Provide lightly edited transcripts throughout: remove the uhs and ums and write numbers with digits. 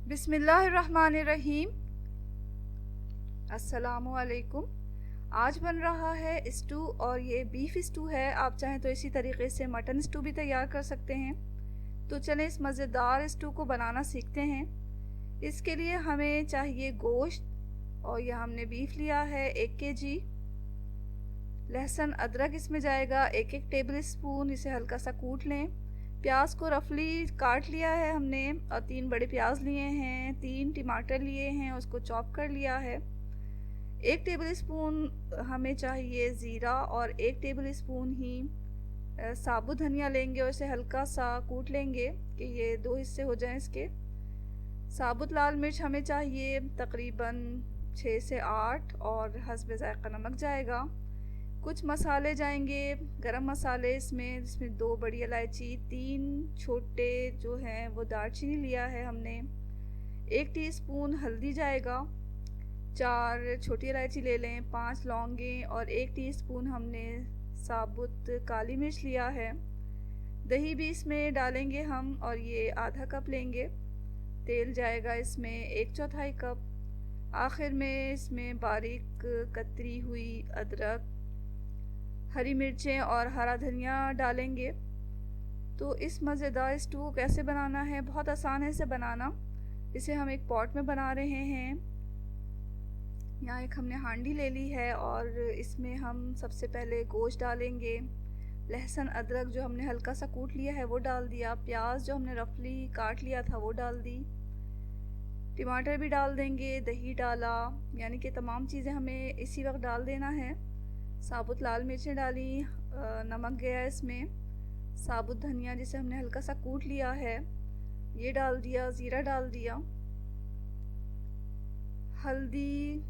बिस्मिल्लाहिर्रहमानिर्रहीम। अस्सलामुअलैकुम। आज बन रहा है स्टू और ये बीफ स्टू है। आप चाहें तो इसी तरीके से मटन स्टू भी तैयार कर सकते हैं। तो चलें इस मज़ेदार स्टू को बनाना सीखते हैं। इसके लिए हमें चाहिए गोश्त और यह हमने बीफ लिया है 1 केजी। लहसुन अदरक इसमें जाएगा 1-1 टेबल स्पून। इसे हल्का सा कूट लें। प्याज को रफली काट लिया है हमने और 3 बड़े प्याज लिए हैं। 3 टमाटर लिए हैं, उसको चॉप कर लिया है। 1 टेबल स्पून हमें चाहिए ज़ीरा और 1 टेबल स्पून ही साबुत धनिया लेंगे और इसे हल्का सा कूट लेंगे कि ये 2 हिस्से हो जाएं इसके। साबुत लाल मिर्च हमें चाहिए तकरीबन 6 से 8 और हस्ब ज़ायक़ा नमक जाएगा। कुछ मसाले जाएंगे, गरम मसाले इसमें, जिसमें 2 बड़ी इलायची, 3 छोटे जो हैं वो दालचीनी लिया है हमने। 1 टीस्पून हल्दी जाएगा। 4 छोटी इलायची ले लें, 5 लौंगे और 1 टीस्पून हमने साबुत काली मिर्च लिया है। दही भी इसमें डालेंगे हम और ये आधा कप लेंगे। तेल जाएगा इसमें 1/4 कप। आखिर में इसमें बारीक कतरी हुई अदरक, हरी मिर्चें और हरा धनिया डालेंगे। तो इस मज़ेदार स्टू को कैसे बनाना है, बहुत आसान है इसे बनाना। इसे हम एक पॉट में बना रहे हैं। यहाँ एक हमने हांडी ले ली है और इसमें हम सबसे पहले गोश्त डालेंगे। लहसुन अदरक जो हमने हल्का सा कूट लिया है वो डाल दिया। प्याज जो हमने रफली काट लिया था वो डाल दी। टमाटर भी डाल देंगे, दही डाला, यानी कि तमाम चीज़ें हमें इसी वक्त डाल देना है। साबुत लाल मिर्चें डाली, नमक गया इसमें, साबुत धनिया जिसे हमने हल्का सा कूट लिया है ये डाल दिया, ज़ीरा डाल दिया, हल्दी,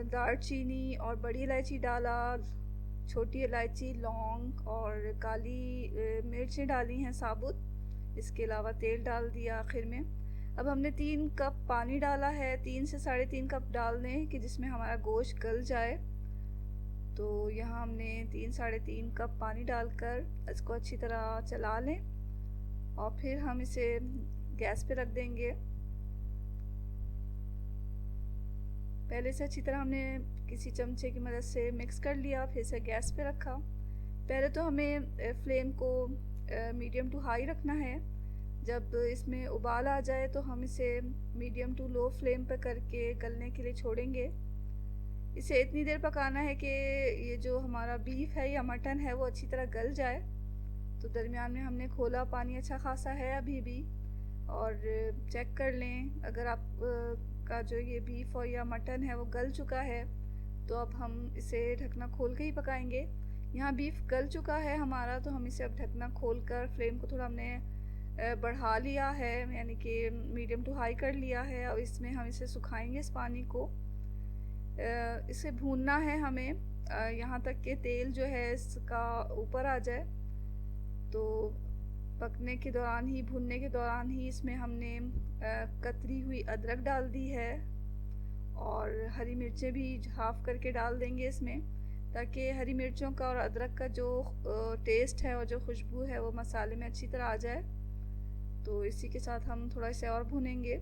दालचीनी और बड़ी इलायची डाला, छोटी इलायची, लौंग और काली मिर्चें डाली हैं साबुत। इसके अलावा तेल डाल दिया आखिर में। अब हमने 3 कप पानी डाला है। 3 से 3.5 कप डाल दें कि जिसमें हमारा गोश्त गल जाए। तो यहाँ हमने 3-3.5 कप पानी डालकर इसको अच्छी तरह चला लें और फिर हम इसे गैस पे रख देंगे। पहले से अच्छी तरह हमने किसी चमचे की मदद से मिक्स कर लिया, फिर से गैस पे रखा। पहले तो हमें फ्लेम को मीडियम टू हाई रखना है। जब इसमें उबाल आ जाए तो हम इसे मीडियम टू लो फ्लेम पर करके गलने के लिए छोड़ेंगे। इसे इतनी देर पकाना है कि ये जो हमारा बीफ है या मटन है वो अच्छी तरह गल जाए। तो दरमियान में हमने खोला, पानी अच्छा खासा है अभी भी, और चेक कर लें। अगर आप का जो ये बीफ और या मटन है वो गल चुका है तो अब हम इसे ढकना खोल के ही पकाएंगे। यहाँ बीफ गल चुका है हमारा, तो हम इसे अब ढकना खोल कर फ्लेम को थोड़ा हमने बढ़ा लिया है, यानी कि मीडियम टू हाई कर लिया है। अब इसमें हम इसे सुखाएंगे इस पानी को। इसे भूनना है हमें यहाँ तक कि तेल जो है इसका ऊपर आ जाए। तो पकने के दौरान ही, भूनने के दौरान ही इसमें हमने कतरी हुई अदरक डाल दी है और हरी मिर्चें भी हाफ़ करके डाल देंगे इसमें, ताकि हरी मिर्चों का और अदरक का जो टेस्ट है और जो खुशबू है वो मसाले में अच्छी तरह आ जाए। तो इसी के साथ हम थोड़ा इसे और भूनेंगे।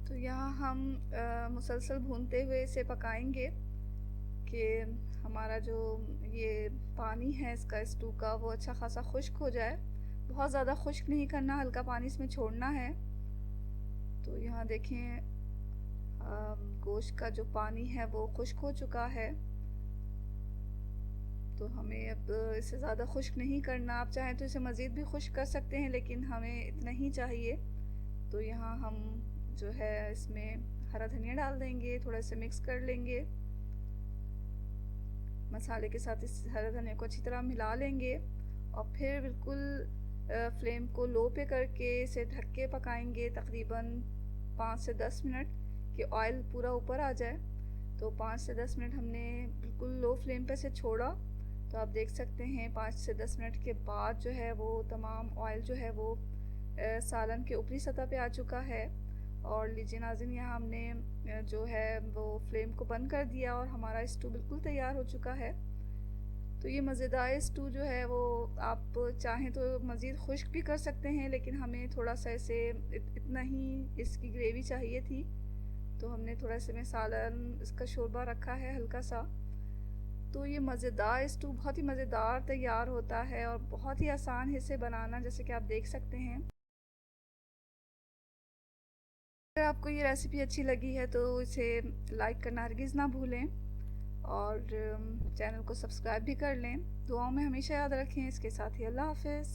तो यहाँ हम मुसलसल भूनते हुए इसे पकाएंगे कि हमारा जो ये पानी है इसका स्टू का वो अच्छा खासा खुश्क हो जाए। बहुत ज़्यादा खुश्क नहीं करना, हल्का पानी इसमें छोड़ना है। तो यहाँ देखें गोश्त का जो पानी है वो खुश्क हो चुका है। तो हमें अब इसे ज़्यादा खुश्क नहीं करना। आप चाहें तो इसे मज़ीद भी खुश्क कर सकते हैं, लेकिन हमें इतना ही चाहिए। तो यहाँ हम जो है इसमें हरा धनिया डाल देंगे, थोड़ा से मिक्स कर लेंगे मसाले के साथ। इस हरा धनिया को अच्छी तरह मिला लेंगे और फिर बिल्कुल फ्लेम को लो पे करके इसे ढक के पकाएंगे तकरीबन 5 से 10 मिनट कि ऑयल पूरा ऊपर आ जाए। तो 5 से 10 मिनट हमने बिल्कुल लो फ्लेम पे से छोड़ा। तो आप देख सकते हैं 5 से 10 मिनट के बाद जो है वो तमाम ऑयल जो है वो सालन के ऊपरी सतह पे आ चुका है। और लीजिए नाज़रीन, यहाँ हमने जो है वो फ्लेम को बंद कर दिया और हमारा स्टू बिल्कुल तैयार हो चुका है। तो ये मज़ेदार स्टू जो है वो आप चाहें तो मज़ीद खुश्क भी कर सकते हैं, लेकिन हमें थोड़ा सा ऐसे इतना ही इसकी ग्रेवी चाहिए थी, तो हमने थोड़ा सा में सालन इसका शोरबा रखा है हल्का सा। तो ये मज़ेदार स्टू बहुत ही मज़ेदार तैयार होता है और बहुत ही आसान है इसे बनाना, जैसे कि आप देख सकते हैं। अगर आपको ये रेसिपी अच्छी लगी है तो इसे लाइक करना हरगिज़ ना भूलें और चैनल को सब्सक्राइब भी कर लें। दुआओं में हमेशा याद रखें। इसके साथ ही अल्लाह हाफ़िज़।